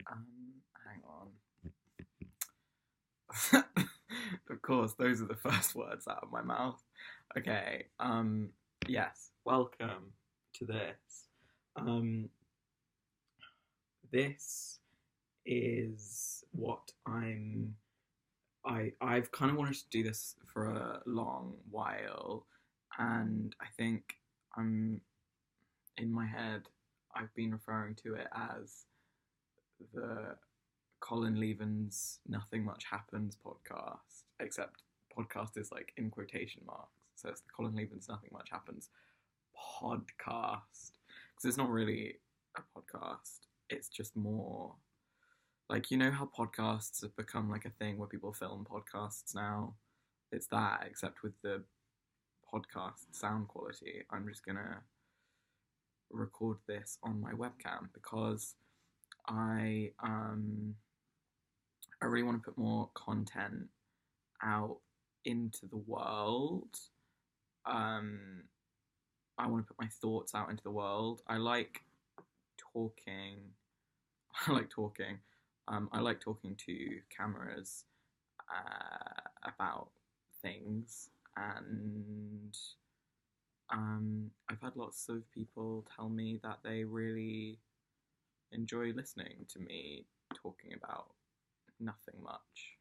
Hang on. Of course, those are the first words out of my mouth. Okay. Yes. Welcome to this. Um. This is what I've kind of wanted to do this for a long while, and I think I'm in my head. I've been referring to it as the Colin Lievens "Nothing Much Happens" podcast, except podcast is like in quotation marks, so it's the Colin Lievens "Nothing Much Happens" podcast because it's not really a podcast. It's just more like, you know how podcasts have become like a thing where people film podcasts now. It's that, except with the podcast sound quality. I'm just gonna record this on my webcam because I um I really want to put more content out into the world. Um, I want to put my thoughts out into the world. I like talking. I like talking. I like talking to cameras about things, and I've had lots of people tell me that they really enjoy listening to me talking about nothing much,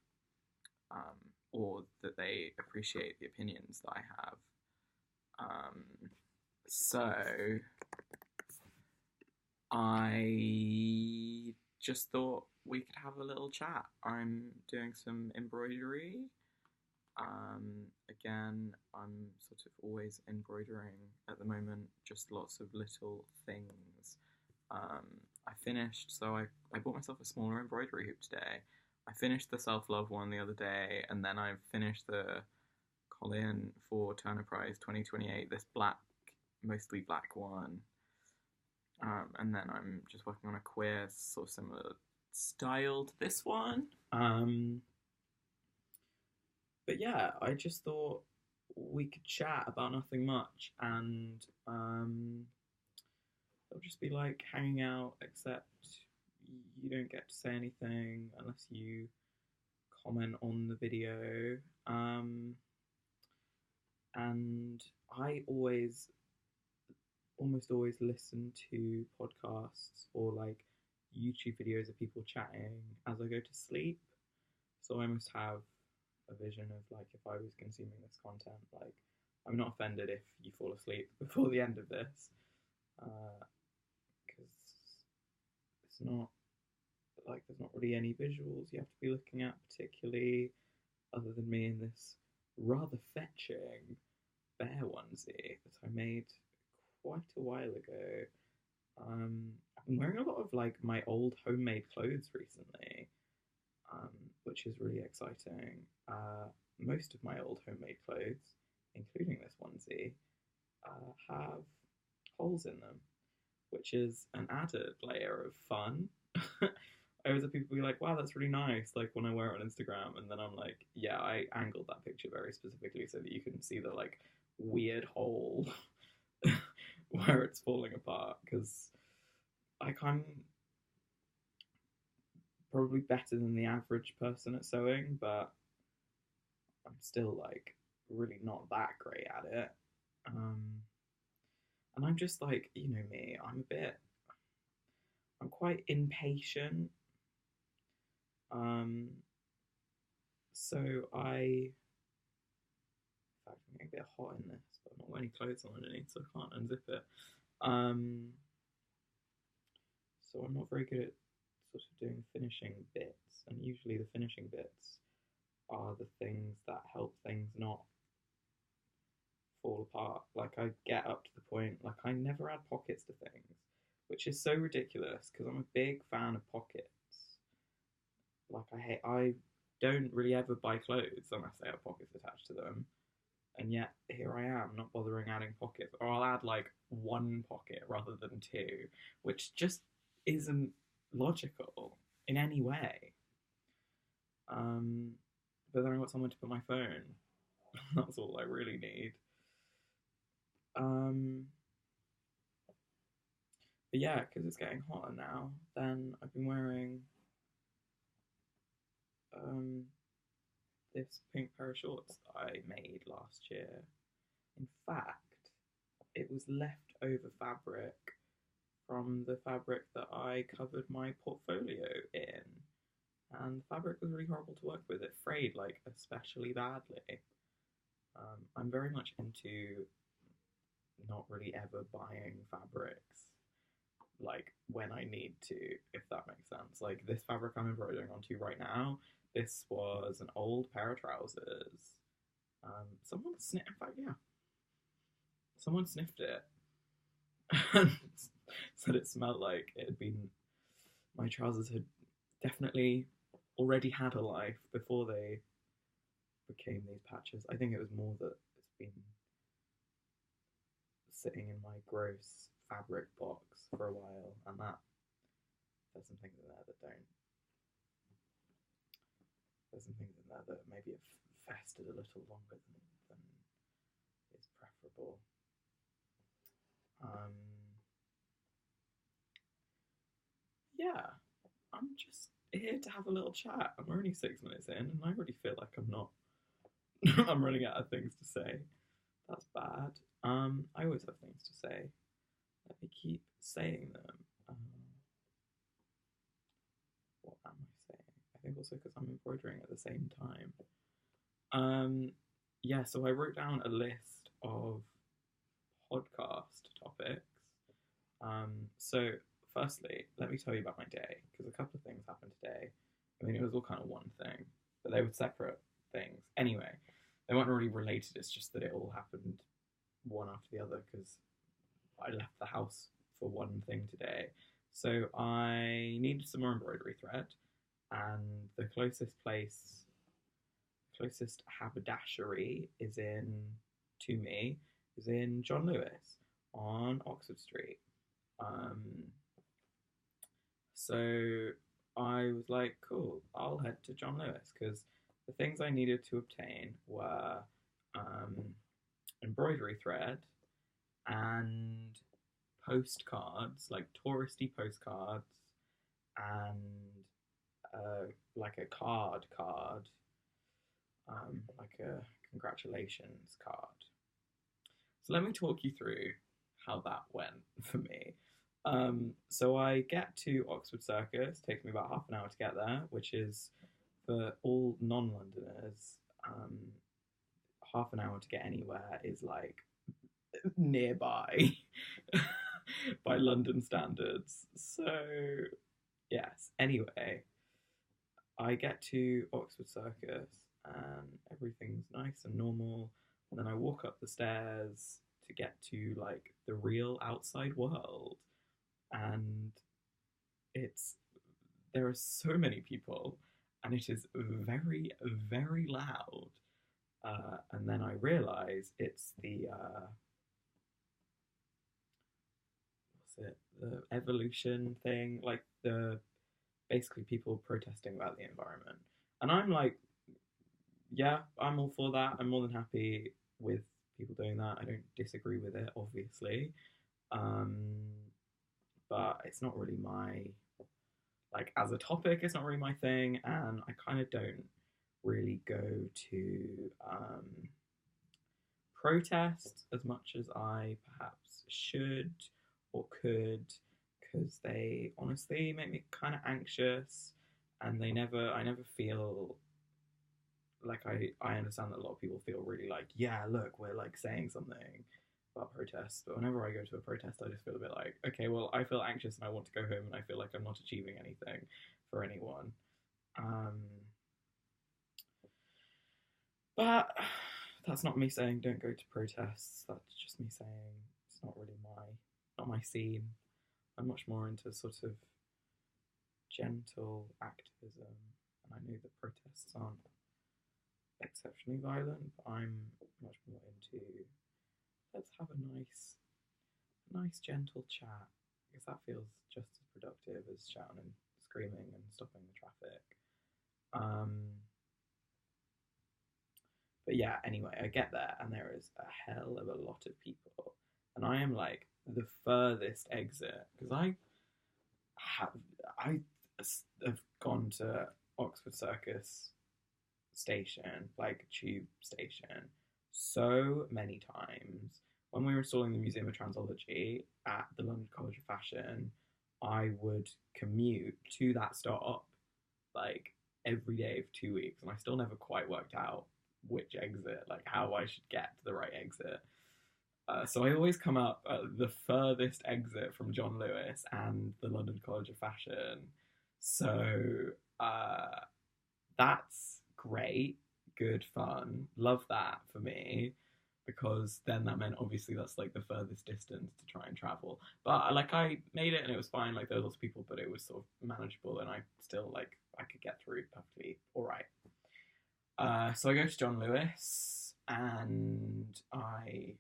or that they appreciate the opinions that I have. So I just thought we could have a little chat. I'm doing some embroidery. Again, I'm sort of always embroidering at the moment, just lots of little things. I finished, so I bought myself a smaller embroidery hoop today. I finished the self-love one the other day, and then I finished the Colin for Turner Prize 2028, this black, mostly black one. And then I'm just working on a queer, sort of similar style to this one. But yeah, I just thought we could chat about nothing much, and it'll just be like hanging out, except you don't get to say anything unless you comment on the video. And I almost always listen to podcasts or like YouTube videos of people chatting as I go to sleep. So I almost have a vision of like if I was consuming this content, like I'm not offended if you fall asleep before the end of this, because it's not like there's not really any visuals you have to be looking at particularly, other than me in this rather fetching bear onesie that I made quite a while ago. I've been wearing a lot of like my old homemade clothes recently, which is really exciting. Most of my old homemade clothes, including this onesie, have holes in them, which is an added layer of fun. I always have people be like, wow, that's really nice, like when I wear it on Instagram, and then I'm like, yeah, I angled that picture very specifically so that you can see the like weird hole where it's falling apart, because like I'm probably better than the average person at sewing, but I'm still like really not that great at it. Um, and I'm just like, you know me, I'm quite impatient. Um, so in fact, I'm getting a bit hot in this, but I've not got any clothes on underneath, so I can't unzip it. Um, so I'm not very good at sort of doing finishing bits, and usually the finishing bits are the things that help things not fall apart. Like I get up to the point, like I never add pockets to things, which is so ridiculous because I'm a big fan of pockets. Like I don't really ever buy clothes unless they have pockets attached to them. And yet here I am not bothering adding pockets, or I'll add like one pocket rather than two, which just isn't logical in any way. But then I got somewhere to put my phone. That's all I really need. But yeah, because it's getting hotter now, then I've been wearing this pink pair of shorts that I made last year. In fact, it was leftover fabric from the fabric that I covered my portfolio in. And the fabric was really horrible to work with. It frayed, like, especially badly. I'm very much into not really ever buying fabrics, like, when I need to, if that makes sense. Like, this fabric I'm embroidering onto right now, this was an old pair of trousers. Someone sniffed, in fact, yeah. Someone sniffed it and said it smelled like it had been, my trousers had definitely already had a life before they became these patches. I think it was more that it's been sitting in my gross fabric box for a while, and that there's some things in there that don't. There's some things in there that maybe have festered a little longer than is preferable. Yeah, I'm just here to have a little chat. I'm only 6 minutes in, and I already feel like I'm not. I'm running out of things to say. That's bad. I always have things to say. Let me keep saying them. What am I saying? I think also because I'm embroidering at the same time. Yeah, so I wrote down a list of podcast topics. So firstly, let me tell you about my day, because a couple of things happened today. I mean, it was all kind of one thing, but they were separate things. Anyway, they weren't really related. It's just that it all happened one after the other, because I left the house for one thing today. So I needed some more embroidery thread, and the closest haberdashery to me is in John Lewis on Oxford Street. So I was like, cool, I'll head to John Lewis, because the things I needed to obtain were embroidery thread and postcards, like touristy postcards, and like a card, like a congratulations card. So let me talk you through how that went for me. So I get to Oxford Circus, takes me about half an hour to get there, which is, for all non-Londoners, half an hour to get anywhere is like nearby by London standards. So yes, anyway, I get to Oxford Circus and everything's nice and normal, and then I walk up the stairs to get to like the real outside world, and there are so many people, and it is very, very loud. And then I realise it's the the evolution thing, like the basically people protesting about the environment. And I'm like, yeah, I'm all for that. I'm more than happy with people doing that. I don't disagree with it, obviously. But it's not really like, as a topic, it's not really my thing, and I kind of don't really go to protest as much as I perhaps should or could, because they honestly make me kind of anxious, and I never feel like I understand that a lot of people feel really like, yeah, look, we're like saying something about protests, but whenever I go to a protest, I just feel a bit like, okay, well, I feel anxious and I want to go home, and I feel like I'm not achieving anything for anyone. But that's not me saying don't go to protests. That's just me saying it's not really not my scene. I'm much more into sort of gentle activism, and I know that protests aren't exceptionally violent, but I'm much more into, let's have a nice gentle chat, because that feels just as productive as shouting and screaming and stopping the traffic. But yeah, anyway, I get there and there is a hell of a lot of people, and I am like the furthest exit, because I have gone to Oxford Circus station, like tube station, so many times. When we were installing the Museum of Transology at the London College of Fashion, I would commute to that stop like every day for 2 weeks, and I still never quite worked out which exit, like how I should get to the right exit. So I always come up at the furthest exit from John Lewis and the London College of Fashion. So uh, that's great, good fun. Love that for me because then that meant obviously that's like the furthest distance to try and travel. But like I made it and it was fine. Like there were lots of people, but it was sort of manageable and I still like I could get through perfectly all right. So I go to John Lewis and I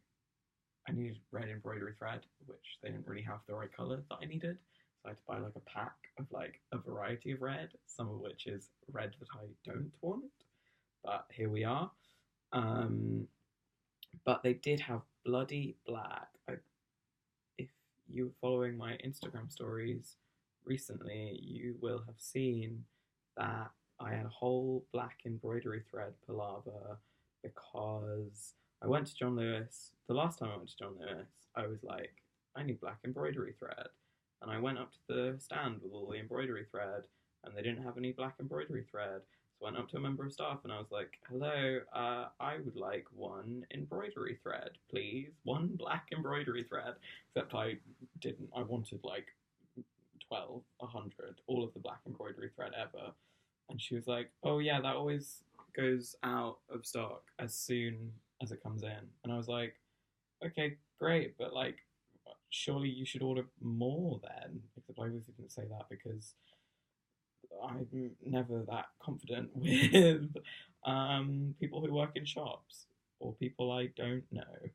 needed red embroidery thread, which they didn't really have the right colour that I needed. So I had to buy like a pack of like a variety of red, some of which is red that I don't want. But here we are. But they did have bloody black. If you were following my Instagram stories recently, you will have seen that I had a whole black embroidery thread palaver because I went to John Lewis. The last time I went to John Lewis, I was like, I need black embroidery thread. And I went up to the stand with all the embroidery thread, and they didn't have any black embroidery thread. So I went up to a member of staff and I was like, hello, I would like one embroidery thread, please. One black embroidery thread. Except I didn't. I wanted like 12, 100, all of the black embroidery thread ever. And she was like, oh yeah, that always goes out of stock as soon as it comes in. And I was like, okay, great, but like, surely you should order more then. Except I obviously didn't say that because I'm never that confident with people who work in shops or people I don't know.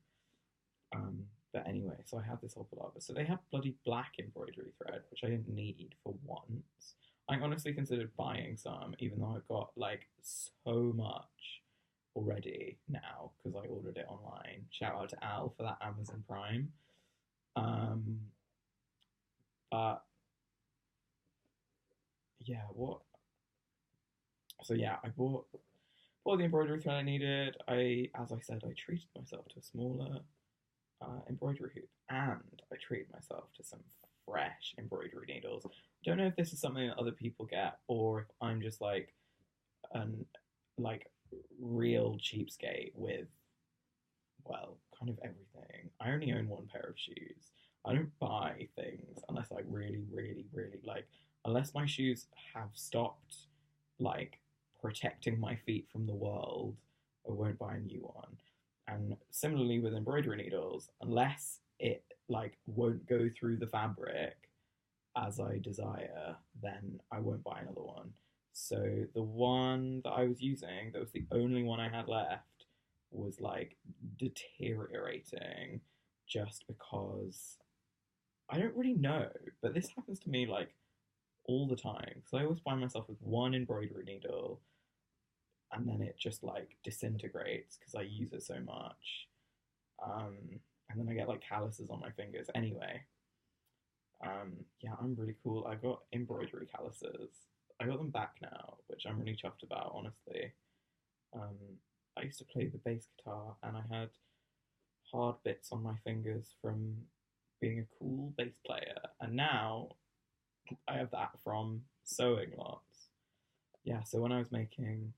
But anyway, so I had this whole palaver. So they had bloody black embroidery thread, which I didn't need for once. I honestly considered buying some, even though I've got like so much already now because I ordered it online. Shout out to Al for that Amazon Prime. Um, but yeah, what? So yeah, I bought all the embroidery thread I needed. As I said, I treated myself to a smaller embroidery hoop, and I treated myself to some fresh embroidery needles. I don't know if this is something that other people get, or if I'm just like an like real cheapskate with well, kind of everything. I only own one pair of shoes. I don't buy things unless I really, really, really like. Unless my shoes have stopped like protecting my feet from the world, I won't buy a new one. And similarly with embroidery needles, unless it like won't go through the fabric as I desire, then I won't buy another one. So the one that I was using, that was the only one I had left, was like deteriorating just because I don't really know, but this happens to me like all the time because I always find myself with one embroidery needle and then it just like disintegrates because I use it so much. Um, and then I get like calluses on my fingers. Anyway, yeah, I'm really cool. I got embroidery calluses. I got them back now, which I'm really chuffed about, honestly. Um, I used to play the bass guitar and I had hard bits on my fingers from being a cool bass player, and now I have that from sewing lots. Yeah, so when I was making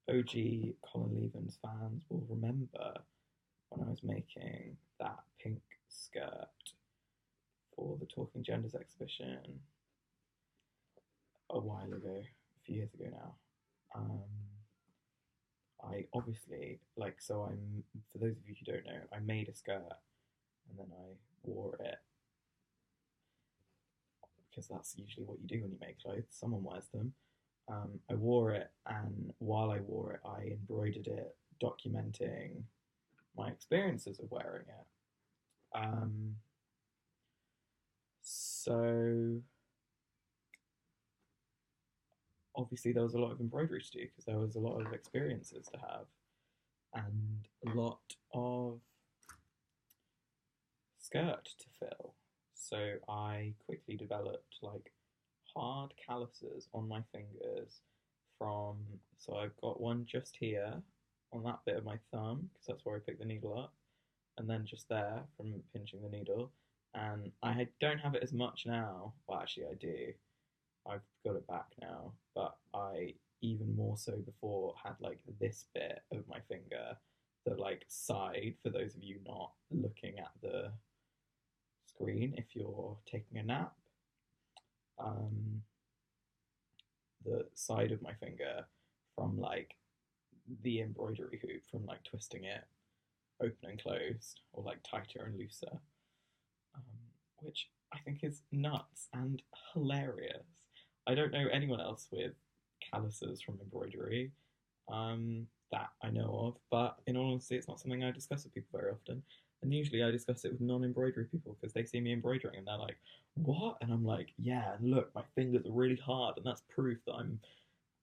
OG Colin Lievens fans will remember when I was making that pink skirt for the Talking Genders exhibition a while ago, a few years ago now. I obviously like so I'm for those of you who don't know, I made a skirt and then I wore it because that's usually what you do when you make clothes. Someone wears them. I wore it, and while I wore it, I embroidered it, documenting my experiences of wearing it. So obviously there was a lot of embroidery to do because there was a lot of experiences to have and a lot of skirt to fill. So I quickly developed like hard calluses on my fingers from, so I've got one just here on that bit of my thumb, because that's where I pick the needle up, and then just there from pinching the needle. And I don't have it as much now. Well, actually, I do. I've got it back now, but I even more so before had like this bit of my finger, the like side, for those of you not looking at the screen if you're taking a nap, um, the side of my finger from like the embroidery hoop, from like twisting it open and closed, or like tighter and looser, which I think is nuts and hilarious. I don't know anyone else with calluses from embroidery, that I know of, but in all honesty, it's not something I discuss with people very often. And usually I discuss it with non-embroidery people because they see me embroidering and they're like, "What?" And I'm like, "Yeah, look, my fingers are really hard, and that's proof that I'm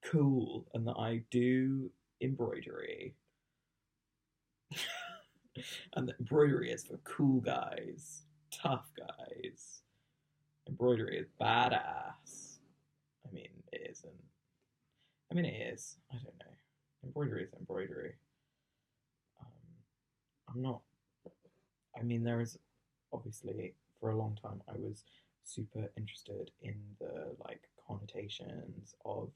cool and that I do embroidery." And that embroidery is for cool guys, tough guys. Embroidery is badass. I mean, it isn't. I mean, it is. I don't know. Embroidery is embroidery. I'm not. I mean, there is obviously, for a long time I was super interested in the like connotations of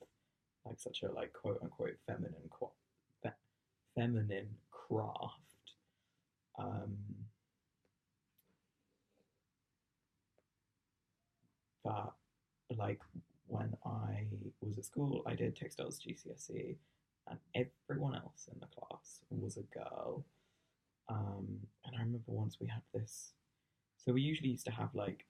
like such a like quote unquote feminine craft. Um, but like when I was at school, I did textiles GCSE, and everyone else in the class was a girl. And I remember once we had this. So we usually used to have like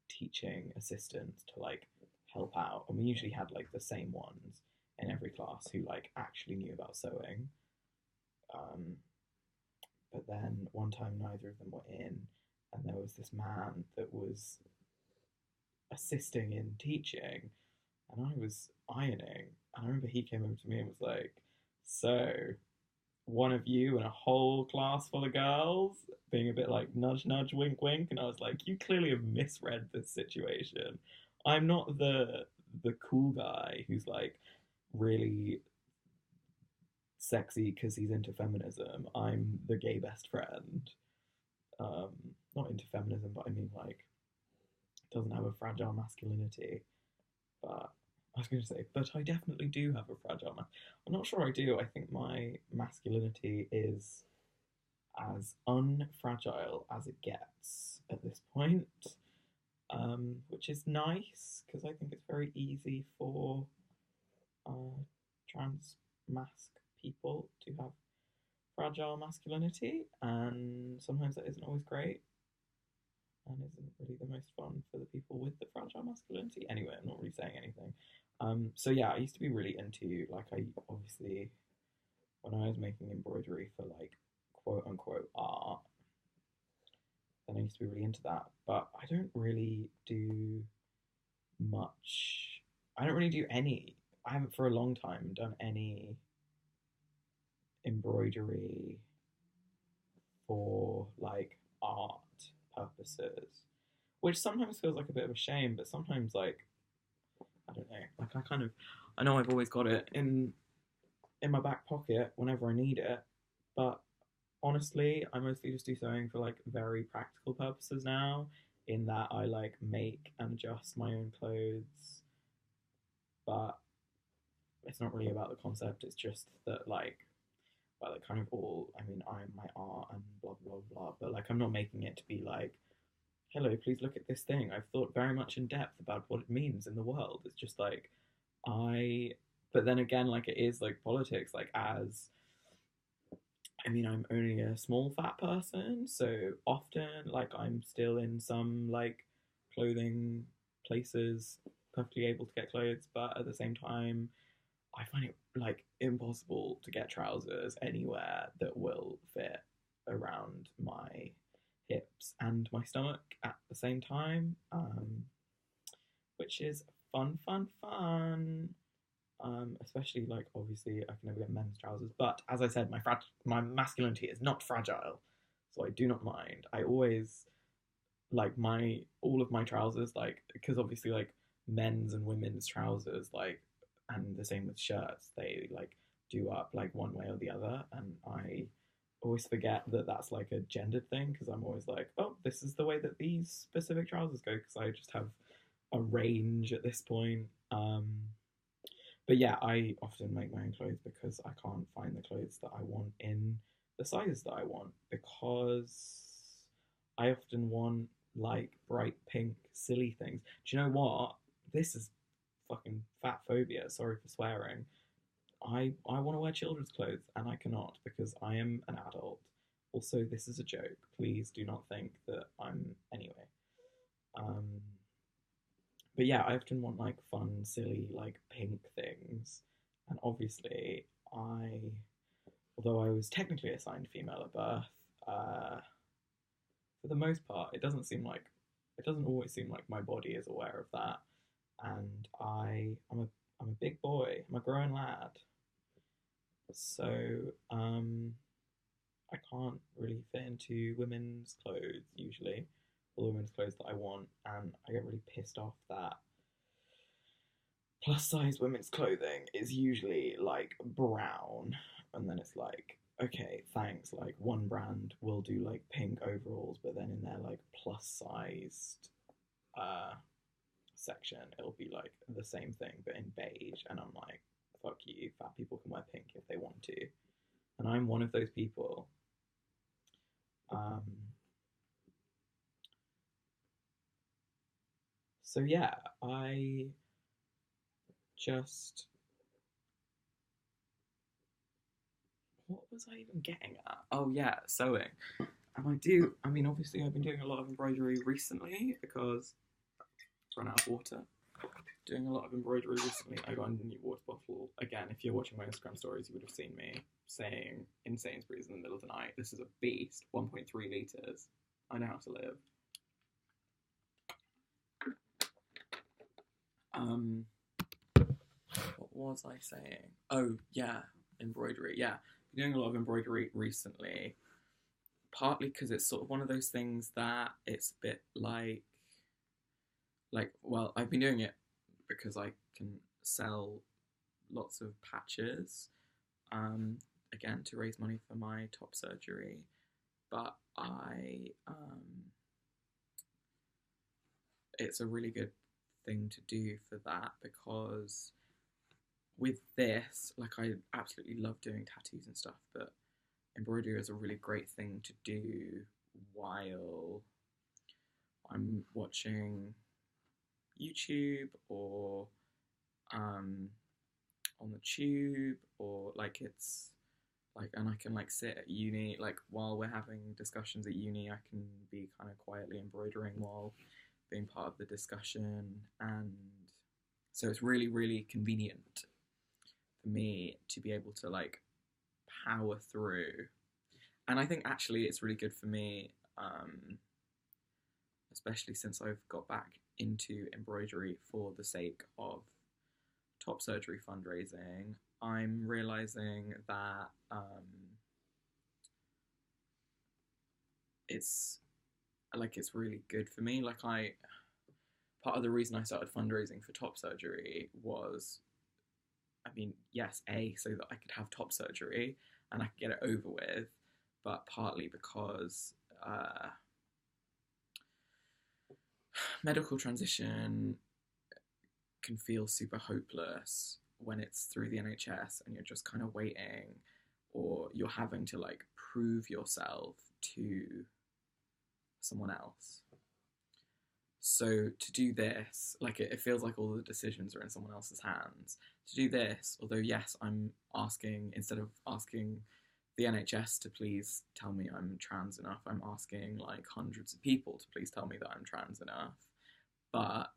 teaching assistants to like help out, and we usually had like the same ones in every class who like actually knew about sewing. Um, but then one time neither of them were in, and there was this man that was assisting in teaching, and I was ironing. And I remember he came over to me and was like, "So, one of you and a whole class full of girls," being a bit like nudge, nudge, wink, wink. And I was like, "You clearly have misread this situation. I'm not the cool guy who's like really sexy because he's into feminism. I'm the gay best friend. Um, Not into feminism, but I mean like doesn't have a fragile masculinity. But I was going to say, but I definitely do have a fragile man. I'm not sure I do. I think my masculinity is as unfragile as it gets at this point, which is nice because I think it's very easy for trans mask people to have fragile masculinity, and sometimes that isn't always great and isn't really the most fun for the people with the fragile masculinity. Anyway, I'm not really saying anything. So yeah, I used to be really into like I obviously when I was making embroidery for like quote unquote art, then I used to be really into that. But I don't really do much. I don't really do any. I haven't for a long time done any embroidery for like art purposes, which sometimes feels like a bit of a shame, but sometimes like I don't know, like I know I've always got it in my back pocket whenever I need it, but honestly, I mostly just do sewing for like very practical purposes now. In that I like make and adjust my own clothes, but it's not really about the concept. It's just that like well, it kind of all. I mean, I'm my art and blah blah blah. But like, I'm not making it to be like, "Hello, please look at this thing. I've thought very much in depth about what it means in the world." It's just like I. But then again, like it is like politics. Like as I mean, I'm only a small fat person, so often like I'm still in some like clothing places, perfectly able to get clothes, but at the same time, I find it like impossible to get trousers anywhere that will fit around my hips and my stomach at the same time, which is fun, fun, fun. Especially like obviously I can never get men's trousers, but as I said, my masculinity is not fragile, so I do not mind. I always like my all of my trousers, like because obviously like men's and women's trousers, like, and the same with shirts, they like do up like one way or the other, and I always forget that that's like a gendered thing because I'm always like, oh, this is the way that these specific trousers go because I just have a range at this point. But yeah, I often make my own clothes because I can't find the clothes that I want in the sizes that I want because I often want like bright pink, silly things. Do you know what? This is fucking fat phobia. Sorry for swearing. I want to wear children's clothes and I cannot because I am an adult. Also, this is a joke. Please do not think that I'm anyway. Um, but yeah, I often want like fun, silly, like pink things, and obviously, I, although I was technically assigned female at birth, uh, for the most part, it doesn't always seem like my body is aware of that, and I'm a big boy, I'm a grown lad, so I can't really fit into women's clothes usually, or the women's clothes that I want, and I get really pissed off that plus size women's clothing is usually like brown, and then it's like, okay, thanks. Like one brand will do like pink overalls, but then in their like plus sized uh section, it'll be like the same thing but in beige, and I'm like, fuck you, fat people can wear pink if they want to, and I'm one of those people. Um, so yeah, I just what was I even getting at? Oh yeah, sewing. And I mean, obviously, I've been doing a lot of embroidery recently because I've run out of water. Doing a lot of embroidery recently. I got a new water bottle. Again, if you're watching my Instagram stories, you would have seen me saying in Sainsbury's in the middle of the night, this is a beast, 1.3 litres. I know how to live. Um, what was I saying? Oh, yeah, embroidery. Yeah, been doing a lot of embroidery recently. Partly because it's sort of one of those things that it's a bit well, I've been doing it because I can sell lots of patches, um, again to raise money for my top surgery. But it's a really good thing to do for that because with this, like I absolutely love doing tattoos and stuff, but embroidery is a really great thing to do while I'm watching YouTube or um, on the tube, or like it's like, and I can like sit at uni, like while we're having discussions at uni, I can be kind of quietly embroidering while being part of the discussion, and so it's really really convenient for me to be able to like power through, and I think actually it's really good for me, especially since I've got back into embroidery for the sake of top surgery fundraising. I'm realizing that it's it's really good for me. Like I part of the reason I started fundraising for top surgery was, I mean, yes, A, so that I could have top surgery and I could get it over with, but partly because medical transition can feel super hopeless when it's through the NHS and you're just kind of waiting, or you're having to like prove yourself to someone else. So to do this, like it feels like all the decisions are in someone else's hands. To do this, although yes, I'm asking, instead of asking the NHS to please tell me I'm trans enough, I'm asking like hundreds of people to please tell me that I'm trans enough. But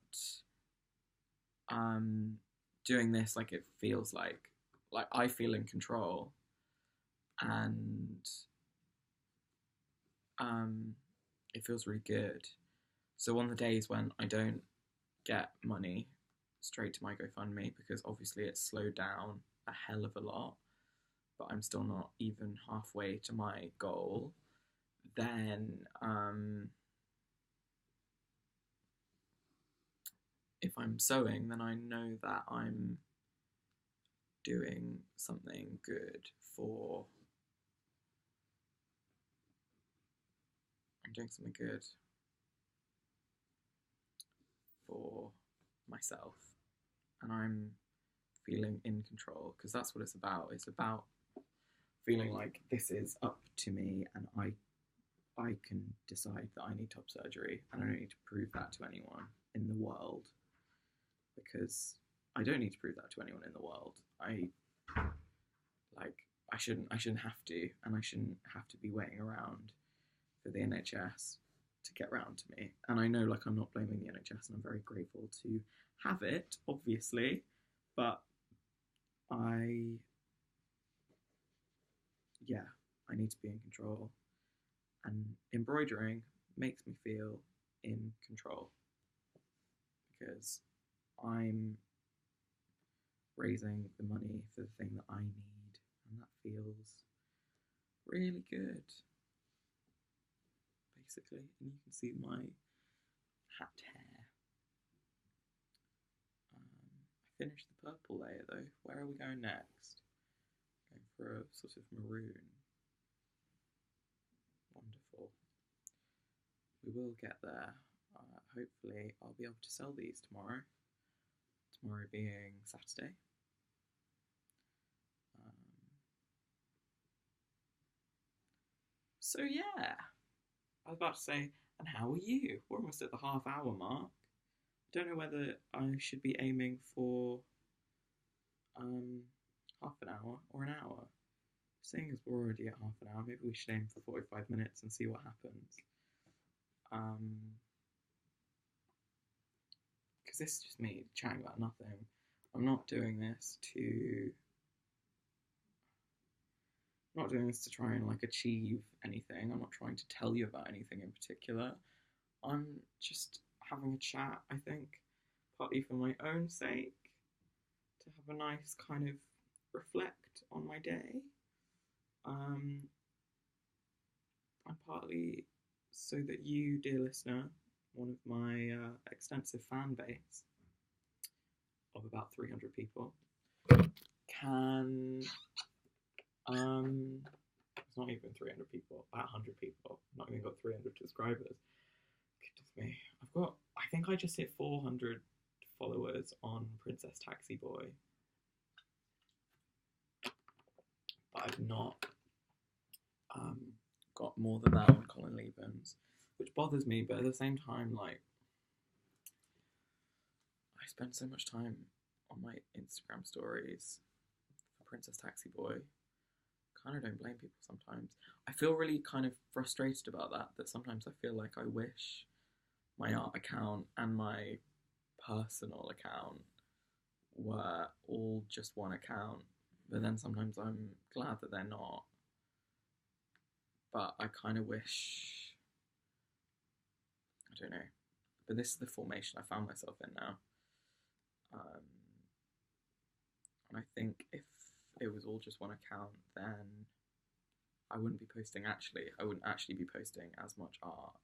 doing this, like it feels like I feel in control, and it feels really good. So on the days when I don't get money straight to my GoFundMe, because obviously it's slowed down a hell of a lot, but I'm still not even halfway to my goal, then if I'm sewing, then I know that I'm doing something good for myself, and I'm feeling in control, because that's what it's about. It's about feeling like this is up to me, and I can decide that I need top surgery, and I don't need to prove that to anyone in the world, because I don't need to prove that to anyone in the world. I shouldn't have to, and I shouldn't have to be waiting around for the NHS to get round to me. And I know, like, I'm not blaming the NHS, and I'm very grateful to have it, obviously, but I need to be in control, and embroidering makes me feel in control, because I'm raising the money for the thing that I need, and that feels really good, basically. And you can see my hat hair. I finished the purple layer though. Where are we going next? Going for a sort of maroon. Wonderful. We will get there. Hopefully I'll be able to sell these tomorrow. Tomorrow being Saturday. So yeah, I was about to say, and how are you? We're almost at the half-hour mark. I don't know whether I should be aiming for half an hour or an hour. Seeing as we're already at half an hour, maybe we should aim for 45 minutes and see what happens. Because this is just me chatting about nothing. I'm not doing this to try and like achieve anything. I'm not trying to tell you about anything in particular. I'm just having a chat, I think, partly for my own sake, to have a nice kind of reflect on my day. And partly so that you, dear listener, one of my extensive fan base of about 300 people, can it's not even 300 people, about 100 people. I've not even got 300 subscribers. Goodness me. I think I just hit 400 followers on Princess Taxi Boy. But I've not got more than that on Colin Lievens, which bothers me, but at the same time, like, I spend so much time on my Instagram stories for Princess Taxi Boy. Kind of don't blame people sometimes. I feel really kind of frustrated about that sometimes I feel like I wish my art account and my personal account were all just one account, but then sometimes I'm glad that they're not. But I kind of wish, I don't know, but this is the formation I found myself in now. And I think if it was all just one account, then I wouldn't actually be posting as much art.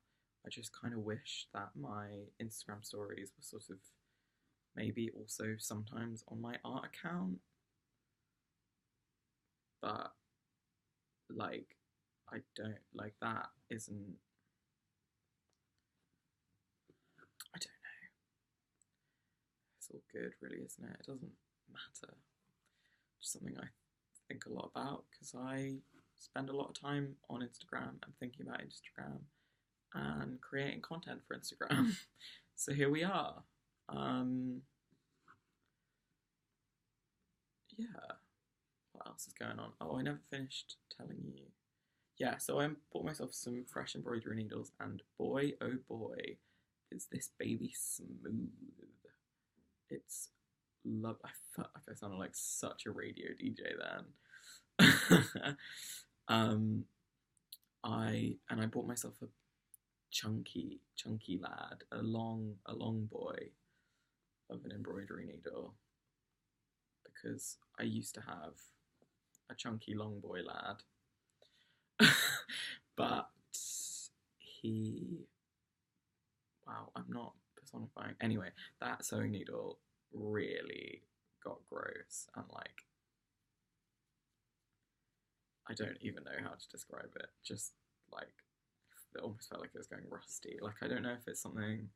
I just kind of wish that my Instagram stories were sort of maybe also sometimes on my art account. But, like, I don't, like, that isn't, I don't know. It's all good, really, isn't it? It doesn't matter. Just something I think a lot about, because I spend a lot of time on Instagram and thinking about Instagram and creating content for Instagram. So here we are. Yeah. What else is going on? Oh, I never finished telling you. Yeah, so I bought myself some fresh embroidery needles, and boy, oh boy, is this baby smooth. It's love. I felt like I sounded like such a radio DJ then. I bought myself a chunky lad, a long boy of an embroidery needle, because I used to have a chunky long boy lad. But I'm not personifying. Anyway, that sewing needle really got gross and like I don't even know how to describe it. Just like it almost felt like it was going rusty. Like I don't know if it's something.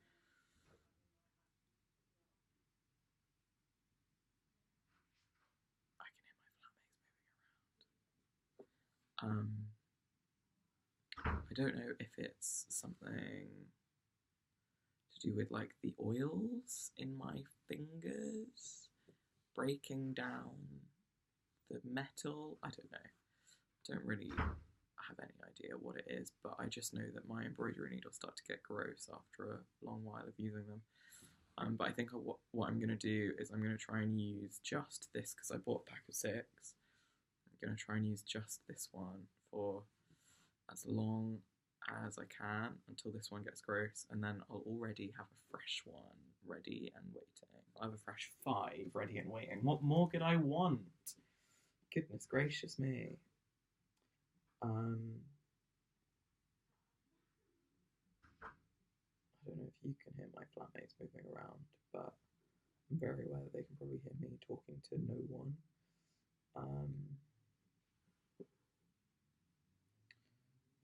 I can hear my flatmates moving around. I don't know if it's something to do with like the oils in my fingers breaking down the metal. I don't know. Don't really have any idea what it is, but I just know that my embroidery needles start to get gross after a long while of using them. But I think what I'm going to do is I'm going to try and use just this because I bought a pack of 6. I'm going to try and use just this one for as long as I can until this one gets gross, and then I'll already have a fresh one ready and waiting. I'll have a fresh 5 ready and waiting. What more could I want? Goodness gracious me. I don't know if you can hear my flatmates moving around, but I'm very aware that they can probably hear me talking to no one.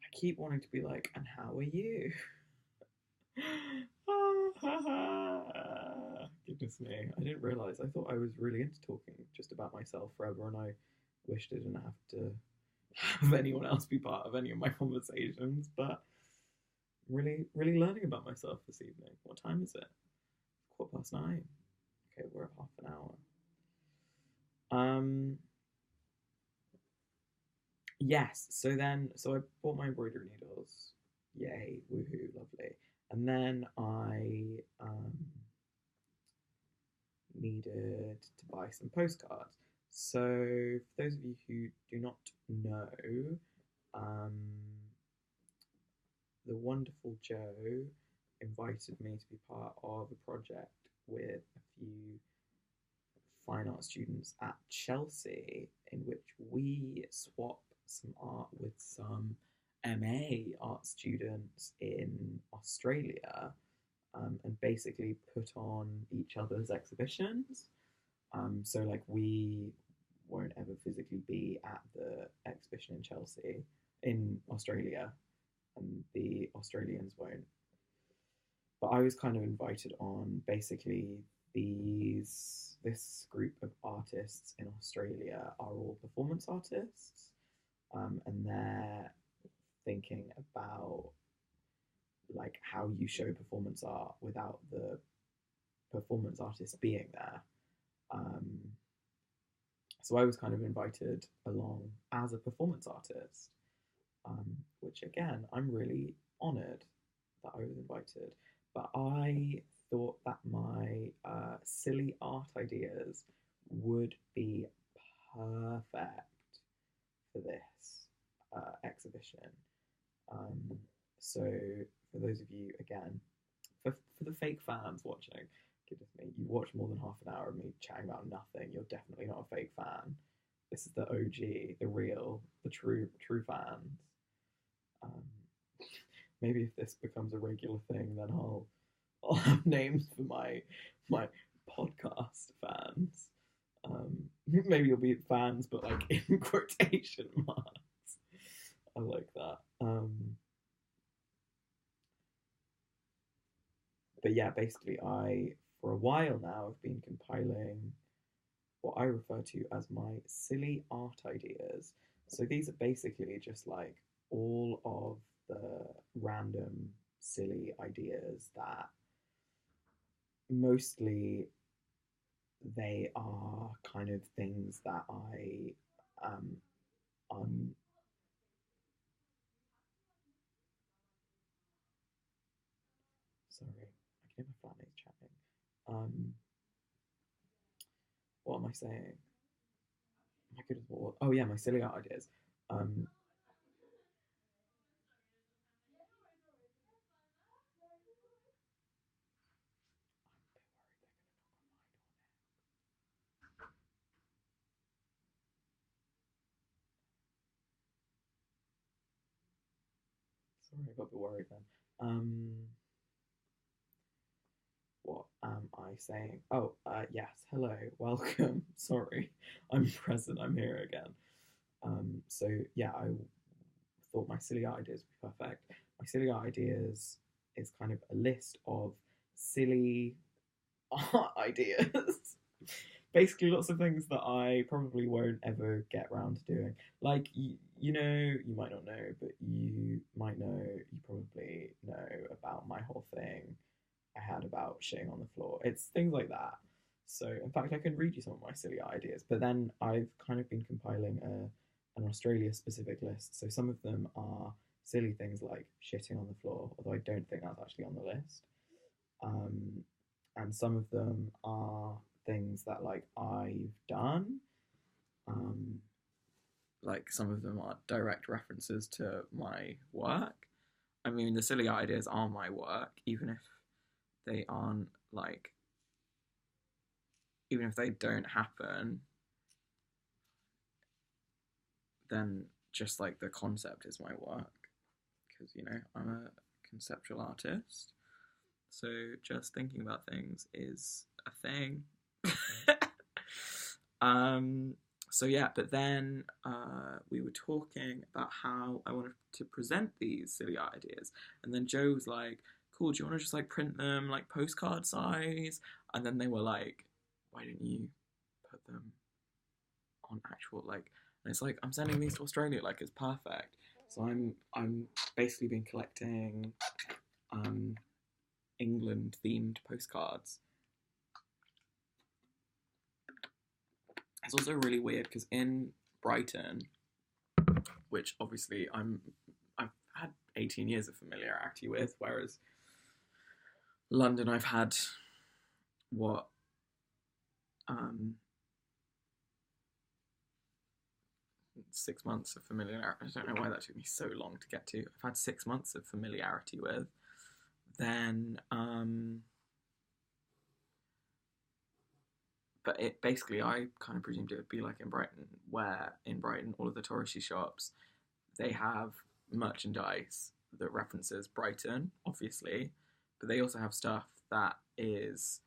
I keep wanting to be like, and how are you? Goodness me, I didn't realise. I thought I was really into talking just about myself forever, and I wished I didn't have to have anyone else be part of any of my conversations, but really, really learning about myself this evening. What time is it? 9:15. Okay, we're at half an hour. Yes. So I bought my embroidery needles. Yay! Woohoo! Lovely. And then I needed to buy some postcards. So for those of you who do not know, um, the wonderful Joe invited me to be part of a project with a few fine art students at Chelsea, in which we swap some art with some MA art students in Australia, and basically put on each other's exhibitions. So like we won't ever physically be at the exhibition in Chelsea in Australia, and the Australians won't. But I was kind of invited on basically this group of artists in Australia are all performance artists, and they're thinking about like how you show performance art without the performance artist being there. Um, so I was kind of invited along as a performance artist, which again, I'm really honoured that I was invited. But I thought that my silly art ideas would be perfect for this exhibition. So, for those of you, again, for the fake fans watching, goodness me, you watch more than half an hour of me chatting about nothing, you're definitely not a fake fan. This is the OG, the real, the true fans. Um, maybe if this becomes a regular thing, then I'll have names for my podcast fans. Maybe you'll be fans, but like in quotation marks. I like that. But yeah, basically, I for a while now have been compiling what I refer to as my silly art ideas. So these are basically just like all of the random silly ideas that mostly they are kind of things that um sorry, I can hear my flatmates chatting. What am I saying? My goodness, oh yeah, my silly art ideas. Um, sorry, I got a bit worried then. saying, "Oh, yes, hello, welcome. Sorry, I'm present. I'm here again." So yeah, I thought my silly ideas would be perfect. My silly ideas is kind of a list of silly art ideas. Basically, lots of things that I probably won't ever get around to doing. Like, you know, you might not know, but you might know, you probably know about my whole thing I had about shitting on the floor. It's things like that. So, in fact, I can read you some of my silly ideas, but then I've kind of been compiling an Australia specific list. So, some of them are silly things like shitting on the floor, although I don't think that's actually on the list. Um, and some of them are things that like I've done. Um, like some of them are direct references to my work. I mean, the silly ideas are my work, even if they aren't like, even if they don't happen, then just like the concept is my work. Because, you know, I'm a conceptual artist. So just thinking about things is a thing. So yeah, but then we were talking about how I wanted to present these silly ideas, and then Joe was like, "Cool, do you want to just like print them like postcard size?" And then they were like, "Why didn't you put them on actual like?" And it's like, I'm sending these to Australia, like it's perfect. So I'm basically been collecting England themed postcards. It's also really weird because in Brighton, which obviously I've had 18 years of familiarity with, whereas London I've had what 6 months of familiarity. I don't know why that took me so long to get to. I've had 6 months of familiarity with. Then but it basically, I kind of presumed it would be like in Brighton, where in Brighton all of the touristy shops, they have merchandise that references Brighton, obviously, but they also have stuff that is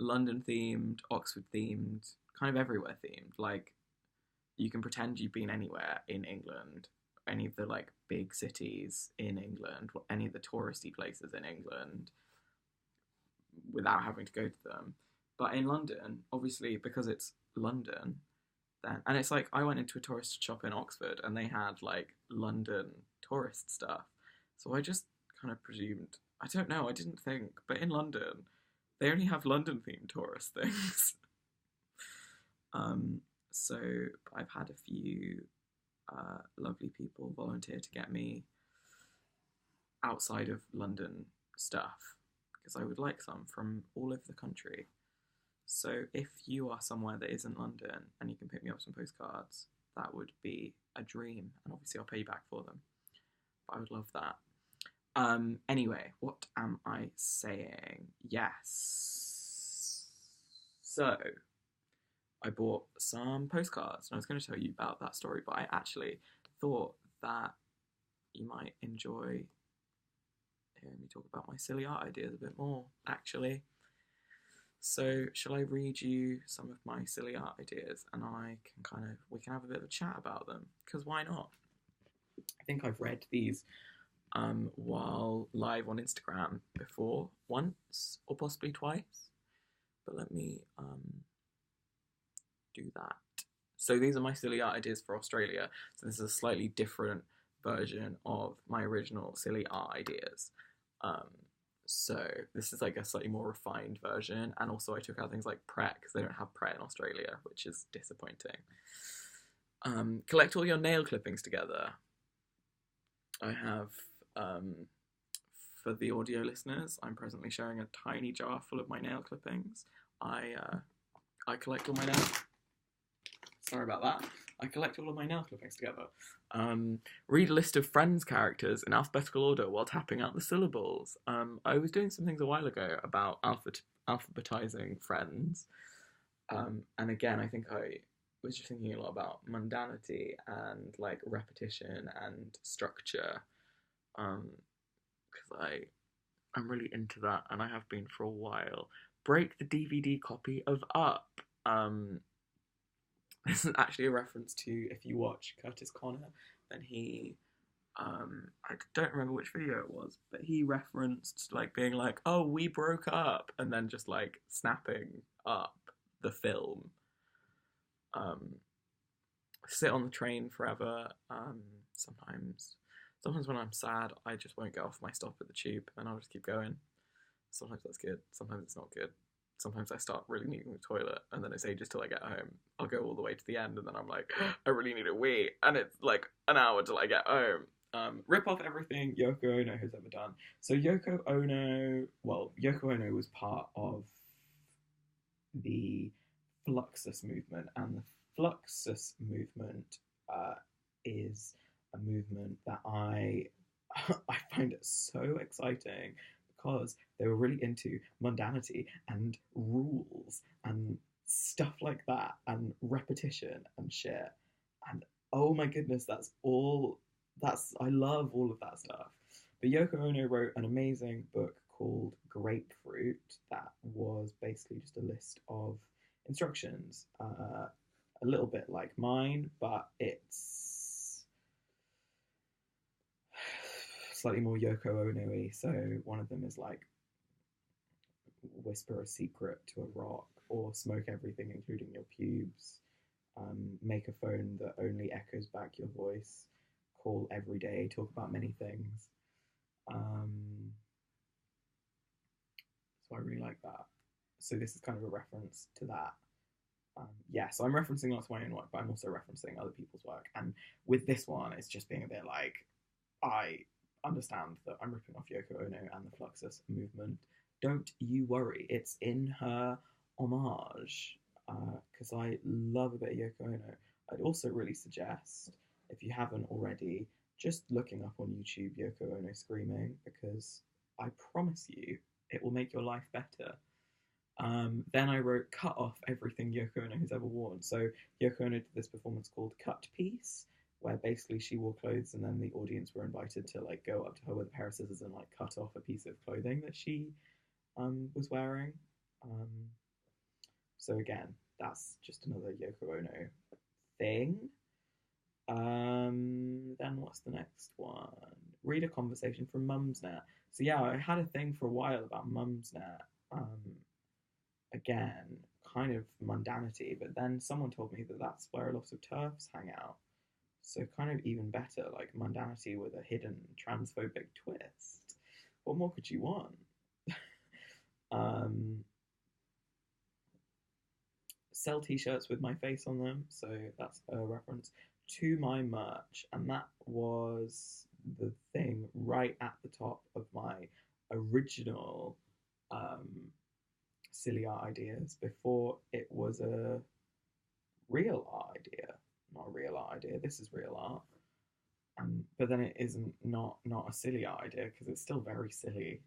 London themed, Oxford themed, kind of everywhere themed. Like you can pretend you've been anywhere in England, any of the like big cities in England, any of the touristy places in England, without having to go to them. But in London, obviously, because it's London, then and it's like I went into a tourist shop in Oxford and they had like London tourist stuff. So I just kind of presumed, I don't know, I didn't think, but in London, they only have London themed tourist things. um, so I've had a few lovely people volunteer to get me outside of London stuff because I would like some from all over the country. So if you are somewhere that isn't London and you can pick me up some postcards, that would be a dream. And obviously I'll pay you back for them. But I would love that. Anyway, what am I saying? Yes. So I bought some postcards and I was going to tell you about that story, but I actually thought that you might enjoy hearing me talk about my silly art ideas a bit more, actually. So, shall I read you some of my silly art ideas and we can have a bit of a chat about them? Because why not? I think I've read these while live on Instagram before, once or possibly twice. But let me do that. So these are my silly art ideas for Australia. So this is a slightly different version of my original silly art ideas. So this is like a slightly more refined version, and also I took out things like Pret because they don't have Pret in Australia, which is disappointing. Collect all your nail clippings together. I have, for the audio listeners, I'm presently showing a tiny jar full of my nail clippings. I collect all my nail. Sorry about that. I collect all of my nail clippings together. Read a list of Friends characters in alphabetical order while tapping out the syllables. I was doing some things a while ago about alphabetizing Friends. And again, I think I was just thinking a lot about mundanity and like repetition and structure. Because I'm really into that and I have been for a while. break the DVD copy of Up. This is actually a reference to, if you watch Curtis Connor, then he I don't remember which video it was, but he referenced like being like, "Oh, we broke up," and then just like snapping up the film. Um, Sit on the train forever. Sometimes when I'm sad, I just won't get off my stop at the tube, and I'll just keep going. Sometimes that's good. Sometimes it's not good. Sometimes I start really needing the toilet, and then it's ages till I get home. I'll go all the way to the end, and then I'm like, I really need a wee, and it's like an hour till I get home. Rip off everything Yoko Ono has ever done. So Yoko Ono was part of the Fluxus movement, and the Fluxus movement is a movement that I I find it so exciting because they were really into mundanity and rules and stuff like that and repetition and shit. And oh my goodness, I love all of that stuff. But Yoko Ono wrote an amazing book called Grapefruit that was basically just a list of instructions, a little bit like mine, but it's slightly more Yoko Ono-y. So one of them is like whisper a secret to a rock, or smoke everything including your pubes, make a phone that only echoes back your voice, call every day, talk about many things. So I really like that. So this is kind of a reference to that. So I'm referencing lots of my own work, but I'm also referencing other people's work. And with this one, it's just being a bit like, I understand that I'm ripping off Yoko Ono and the Fluxus movement. Don't you worry, it's in her homage, because I love a bit of Yoko Ono. I'd also really suggest, if you haven't already, just looking up on YouTube Yoko Ono screaming, because I promise you it will make your life better. Then I wrote cut off everything Yoko Ono has ever worn. So Yoko Ono did this performance called Cut Piece, where basically she wore clothes and then the audience were invited to like go up to her with a pair of scissors and like cut off a piece of clothing that she was wearing. So again, that's just another Yoko Ono thing. Then what's the next one? Read a conversation from Mumsnet. So yeah, I had a thing for a while about Mumsnet. Again, kind of mundanity, but then someone told me that that's where a lot of TERFs hang out. So kind of even better, like mundanity with a hidden transphobic twist. What more could you want? Sell t-shirts with my face on them, so that's a reference to my merch, and that was the thing right at the top of my original silly art ideas before it was a real art idea. Not a real art idea, this is real art. But then it isn't not a silly art idea because it's still very silly.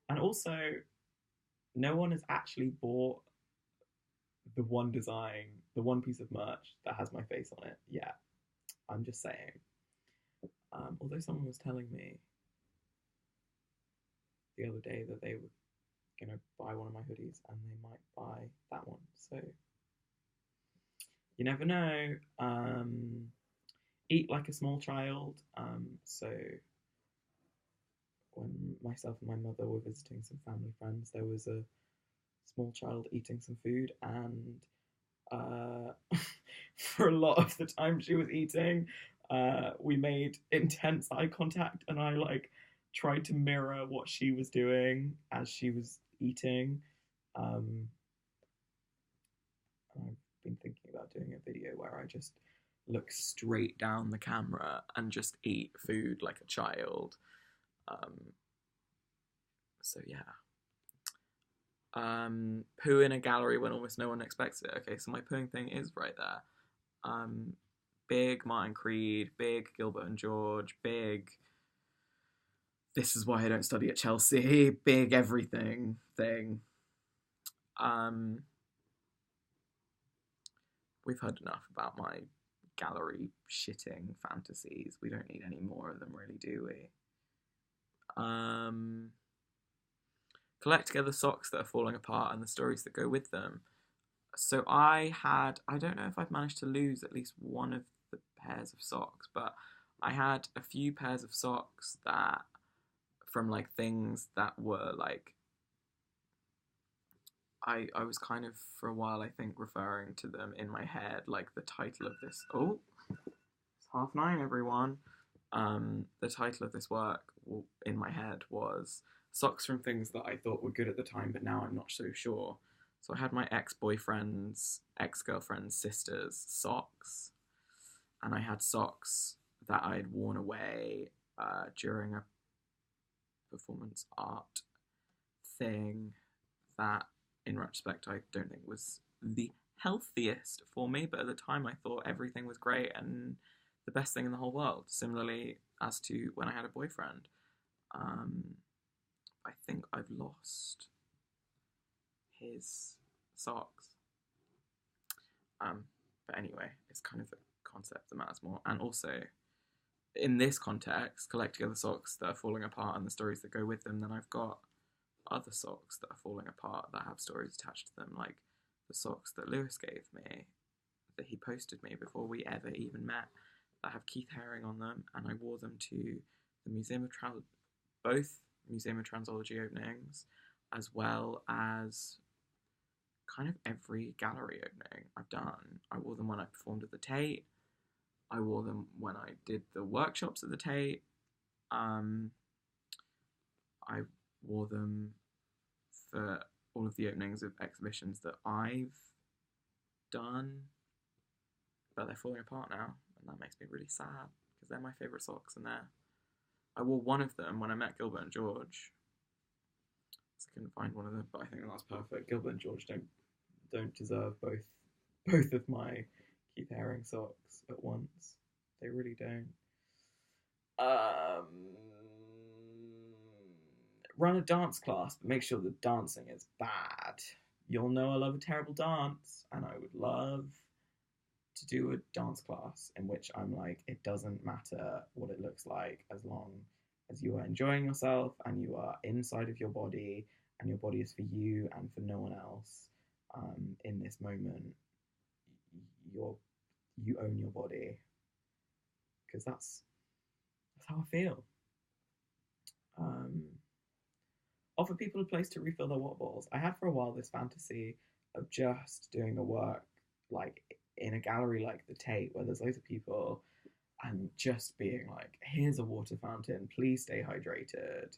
And also, no one has actually bought the one design, the one piece of merch that has my face on it yet. I'm just saying. Although someone was telling me the other day that they were going to buy one of my hoodies and they might buy that one. So you never know. Eat like a small child. So when myself and my mother were visiting some family friends, there was a small child eating some food, and for a lot of the time she was eating, we made intense eye contact, and I like tried to mirror what she was doing as she was eating. I've been thinking about doing a video where I just look straight down the camera and just eat food like a child. So yeah. Poo in a gallery when almost no one expects it. Okay, so my pooing thing is right there. Big Martin Creed, big Gilbert and George, big this is why I don't study at Chelsea, big everything thing. We've heard enough about my gallery shitting fantasies. We don't need any more of them, really, do we? collect together socks that are falling apart and the stories that go with them. So I don't know if I've managed to lose at least one of the pairs of socks, but I had a few pairs of socks that, from like things that were like, I was kind of for a while, I think, referring to them in my head, like the title of this. Oh, it's 9:30, everyone. The title of this work in my head was Socks from Things That I Thought Were Good at the Time, but Now I'm Not So Sure. So I had my ex-boyfriend's, ex-girlfriend's sister's socks, and I had socks that I'd worn away during a performance art thing that, in retrospect, I don't think was the healthiest for me, but at the time I thought everything was great and the best thing in the whole world. Similarly, as to when I had a boyfriend, I think I've lost his socks. But anyway, it's kind of the concept that matters more. And also, in this context, collect together socks that are falling apart and the stories that go with them, then I've got other socks that are falling apart that have stories attached to them, like the socks that Lewis gave me, that he posted me before we ever even met, that have Keith Haring on them, and I wore them to the both Museum of Transology openings, as well as kind of every gallery opening I've done. I wore them when I performed at the Tate. I wore them when I did the workshops at the Tate. I wore them for all of the openings of exhibitions that I've done, but they're falling apart now, and that makes me really sad because they're my favourite socks, and I wore one of them when I met Gilbert and George. So I couldn't find one of them, but I think that's perfect. Gilbert and George don't deserve both of my Keith Haring socks at once. They really don't. Run a dance class, but make sure the dancing is bad. You'll know I love a terrible dance, and I would love to do a dance class in which I'm like, it doesn't matter what it looks like as long as you are enjoying yourself and you are inside of your body and your body is for you and for no one else. In this moment, you own your body, because that's how I feel. Offer people a place to refill their water bottles. I had for a while this fantasy of just doing a work like in a gallery like the Tate, where there's loads of people, and just being like, here's a water fountain, please stay hydrated.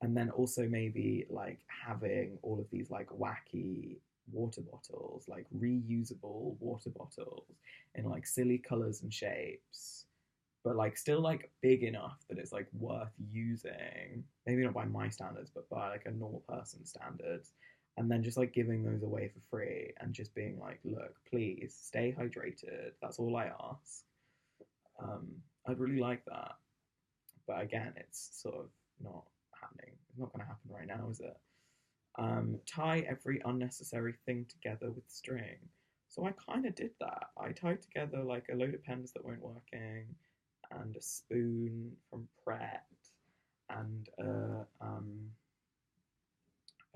And then also maybe like having all of these like wacky water bottles, like reusable water bottles in like silly colors and shapes, but like still like big enough that it's like worth using. Maybe not by my standards, but by like a normal person standards. And then just like giving those away for free and just being like, look, please stay hydrated. That's all I ask. I'd really like that. But again, it's sort of not happening. It's not going to happen right now, is it? Tie every unnecessary thing together with string. So I kind of did that. I tied together like a load of pens that weren't working, and a spoon from Pret, and a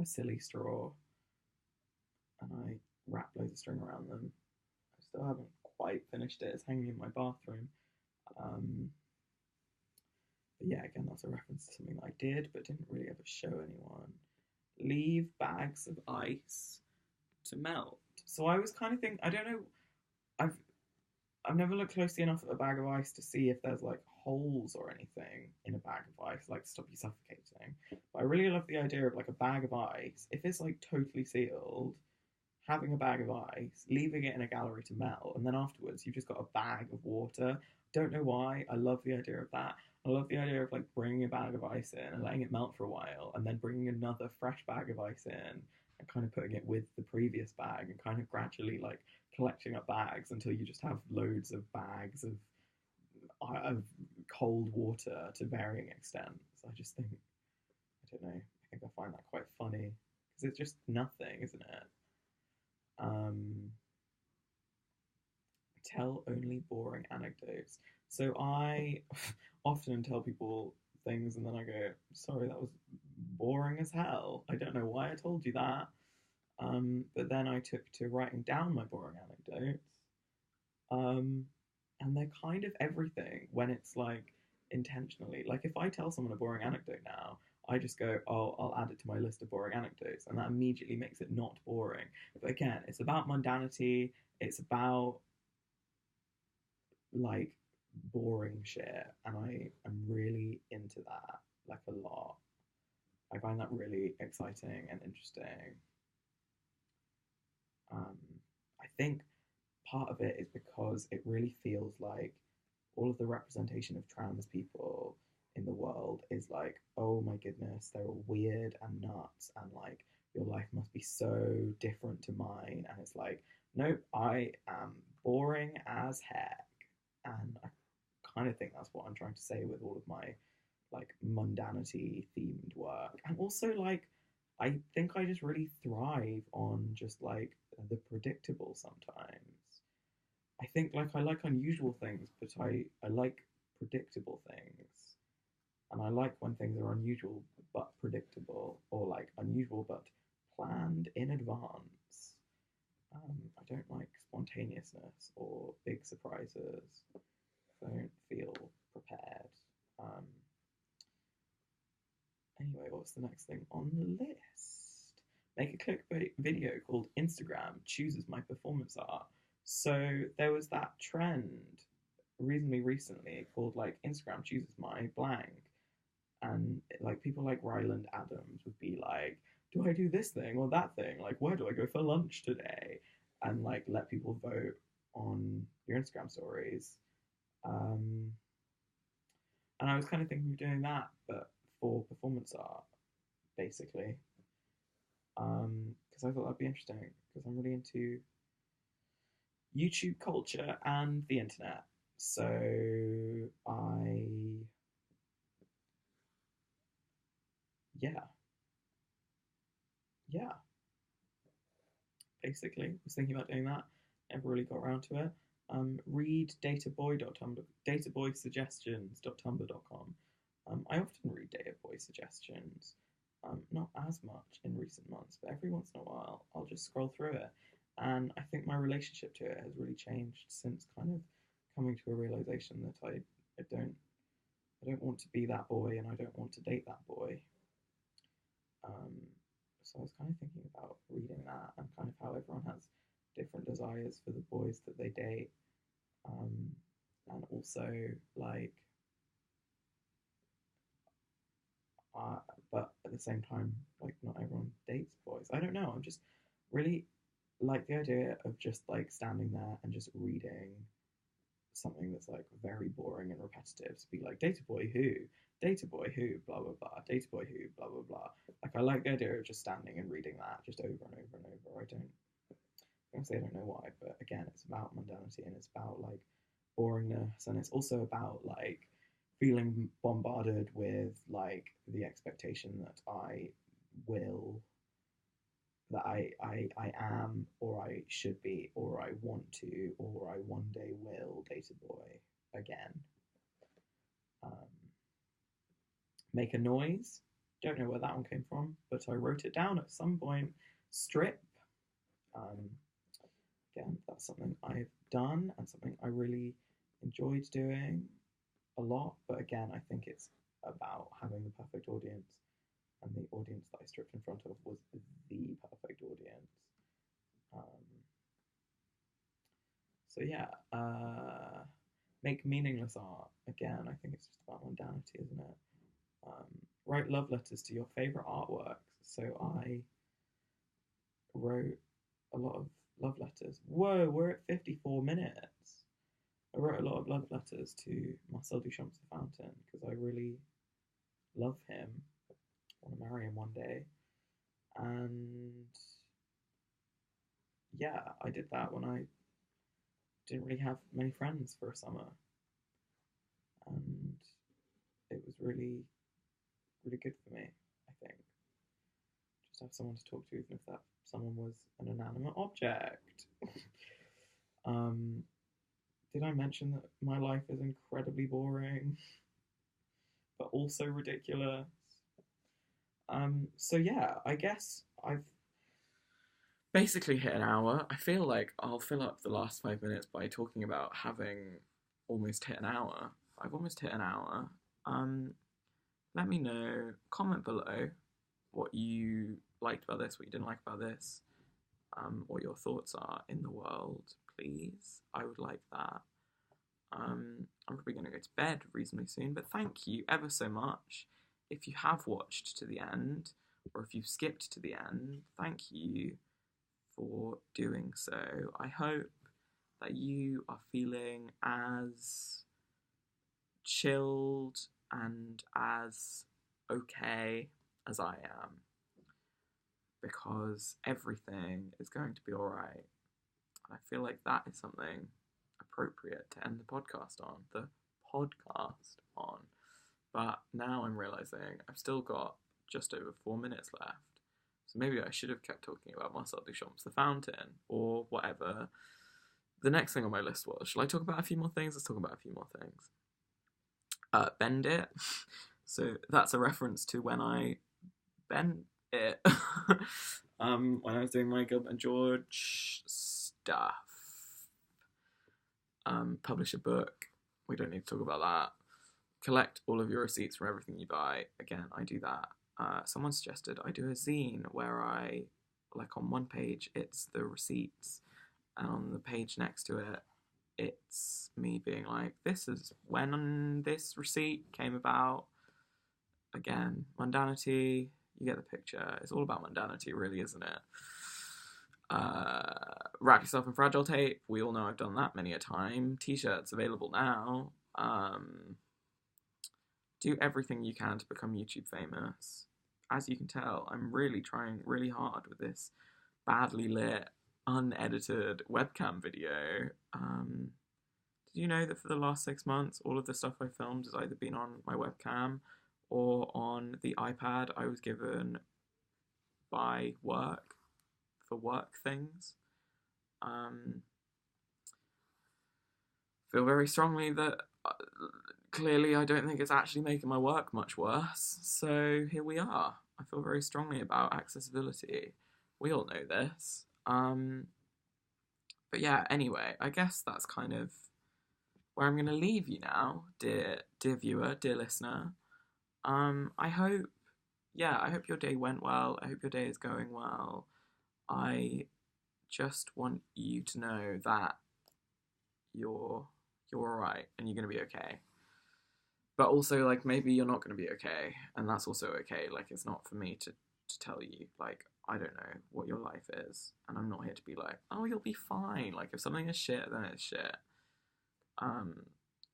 silly straw, and I wrapped loads of string around them. I still haven't quite finished it. It's hanging in my bathroom. But yeah, again, that's a reference to something I did but didn't really ever show anyone. Leave bags of ice to melt. So I was kind of thinking, I don't know, I've never looked closely enough at a bag of ice to see if there's like holes or anything in a bag of ice, like to stop you suffocating. But I really love the idea of like a bag of ice. If it's like totally sealed, having a bag of ice, leaving it in a gallery to melt, and then afterwards you've just got a bag of water. Don't know why. I love the idea of that. I love the idea of like bringing a bag of ice in and letting it melt for a while, and then bringing another fresh bag of ice in and kind of putting it with the previous bag and kind of gradually like collecting up bags until you just have loads of bags of cold water to varying extents. I just think, I don't know, I think I find that quite funny because it's just nothing, isn't it? Tell only boring anecdotes. So I often tell people things and then I go, sorry, that was boring as hell. I don't know why I told you that. But then I took to writing down my boring anecdotes. Um, and they're kind of everything when it's like intentionally. Like if I tell someone a boring anecdote now, I just go, oh, I'll add it to my list of boring anecdotes, and that immediately makes it not boring. But again, it's about mundanity. It's about like boring shit, and I am really into that like a lot. I find that really exciting and interesting. Um, I think part of it is because it really feels like all of the representation of trans people in the world is like, oh my goodness, they're all weird and nuts, and like your life must be so different to mine. And it's like, nope, I am boring as heck. And I kind of think that's what I'm trying to say with all of my like mundanity themed work. And also like I think I just really thrive on just like the predictable sometimes. I think like I like unusual things, but I like predictable things. And I like when things are unusual but predictable, or like unusual but planned in advance. I don't like spontaneousness or big surprises. I don't feel prepared. Um, Anyway, what's the next thing on the list? Make a clickbait video called Instagram chooses my performance art. So there was that trend reasonably recently called like Instagram chooses my blank. And like people like Ryland Adams would be like, do I do this thing or that thing? Like, where do I go for lunch today? And like let people vote on your Instagram stories. Um, and I was kind of thinking of doing that, but for performance art, basically. Because I thought that'd be interesting, because I'm really into YouTube culture and the internet. So I, yeah, yeah, basically was thinking about doing that. Never really got around to it. Read databoysuggestions.tumblr.com. I often read Databoy suggestions. Not as much in recent months, but every once in a while I'll just scroll through it. And I think my relationship to it has really changed since kind of coming to a realization that I don't want to be that boy and I don't want to date that boy. Um, so I was kind of thinking about reading that and kind of how everyone has different desires for the boys that they date. Um, and also like uh, but at the same time, like not everyone dates boys. I don't know. I'm just really like the idea of just like standing there and just reading something that's like very boring and repetitive. To be like data boy who, blah blah blah, data boy who, blah blah blah. Like I like the idea of just standing and reading that just over and over and over. I don't know why, but again, it's about mundanity and it's about like boringness, and it's also about like feeling bombarded with like the expectation that will I am or I should be or I want to or I one day will date a boy again. Um, Make a noise. Don't know where that one came from, but I wrote it down at some point. Strip. Um, Again, that's something I've done and something I really enjoyed doing a lot. But again, I think it's about having the perfect audience, and the audience that I stripped in front of was the perfect audience. Um, so yeah, make meaningless art. Again, I think it's just about mundanity, isn't it? Write love letters to your favorite artworks. So I wrote a lot of love letters. Whoa, we're at 54 minutes. I wrote a lot of love letters to Marcel Duchamp's The Fountain because I really love him. I want to marry him one day. And yeah, I did that when I didn't really have many friends for a summer. And it was really, really good for me, I think. Just have someone to talk to, even if that someone was an inanimate object. um, did I mention that my life is incredibly boring? But but also ridiculous. So yeah, I guess I've basically hit an hour. I feel like I'll fill up the last 5 minutes by talking about having almost hit an hour. I've almost hit an hour. Let me know, comment below what you liked about this, what you didn't like about this, what your thoughts are in the world, please. I would like that. I'm probably going to go to bed reasonably soon, but thank you ever so much. If you have watched to the end, or if you've skipped to the end, thank you for doing so. I hope that you are feeling as chilled and as okay as I am, because everything is going to be alright. I feel like that is something appropriate to end the podcast on. But now I'm realising I've still got just over 4 minutes left. So maybe I should have kept talking about Marcel Duchamp's The Fountain, or whatever the next thing on my list was. Shall I talk about a few more things? Let's talk about a few more things. Bend it. So that's a reference to when I bent it. When I was doing my Gilbert and George stuff. Publish a book. We don't need to talk about that. Collect all of your receipts from everything you buy. Again, I do that. Someone suggested I do a zine where I, like, on one page it's the receipts, and on the page next to it it's me being like, this is when this receipt came about. Again, mundanity, you get the picture. It's all about mundanity, really, isn't it? Wrap yourself in fragile tape. We all know I've done that many a time. T-shirts available now. Do everything you can to become YouTube famous. As you can tell, I'm really trying really hard with this badly lit, unedited webcam video. Did you know that for the last 6 months, all of the stuff I filmed has either been on my webcam or on the iPad I was given by work for work things? Feel very strongly that clearly I don't think it's actually making my work much worse. So here we are. I feel very strongly about accessibility. We all know this. But yeah, anyway, I guess that's kind of where I'm going to leave you now, dear viewer, dear listener. I hope your day went well. I hope your day is going well. I just want you to know that you're alright and you're going to be okay. But also, like, maybe you're not going to be okay, and that's also okay. Like, it's not for me to tell you, like, I don't know what your life is, and I'm not here to be like, oh, you'll be fine. Like, if something is shit, then it's shit.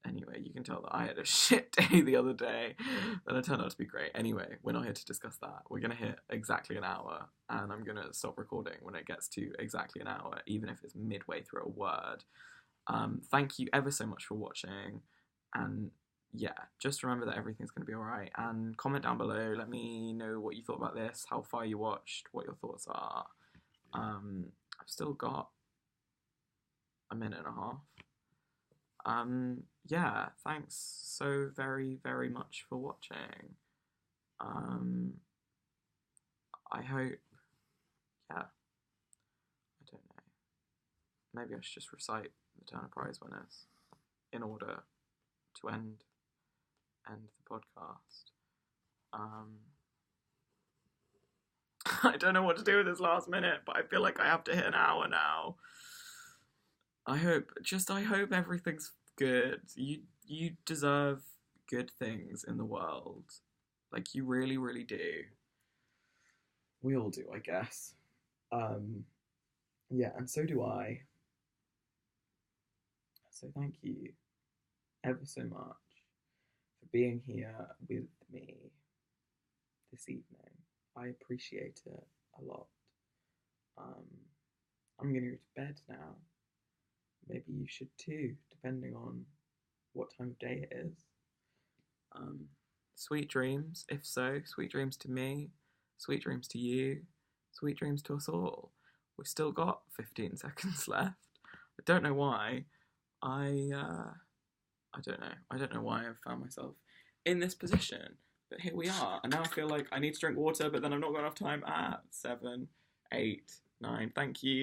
Anyway, you can tell that I had a shit day the other day, and it turned out to be great. Anyway, we're not here to discuss that. We're going to hit exactly an hour, and I'm going to stop recording when it gets to exactly an hour, even if it's midway through a word. Thank you ever so much for watching, and yeah, just remember that everything's going to be alright, and comment down below, let me know what you thought about this, how far you watched, what your thoughts are. I've still got a minute and a half. Yeah, thanks so very, very much for watching. I hope, yeah, I don't know, maybe I should just recite the Turner Prize winners in order to end the podcast. I don't know what to do with this last minute, but I feel like I have to hit an hour now. I hope everything's good. You deserve good things in the world. Like, you really, really do. We all do, I guess. Yeah, and so do I. So thank you ever so much for being here with me this evening. I appreciate it a lot. I'm gonna go to bed now. Maybe you should too, depending on what time of day it is. Sweet dreams, if so. Sweet dreams to me. Sweet dreams to you. Sweet dreams to us all. We've still got 15 seconds left. I don't know why. I don't know. I don't know why I've found myself in this position. But here we are, and now I feel like I need to drink water, but then I've not got enough time at 7, 8, 9. Thank you.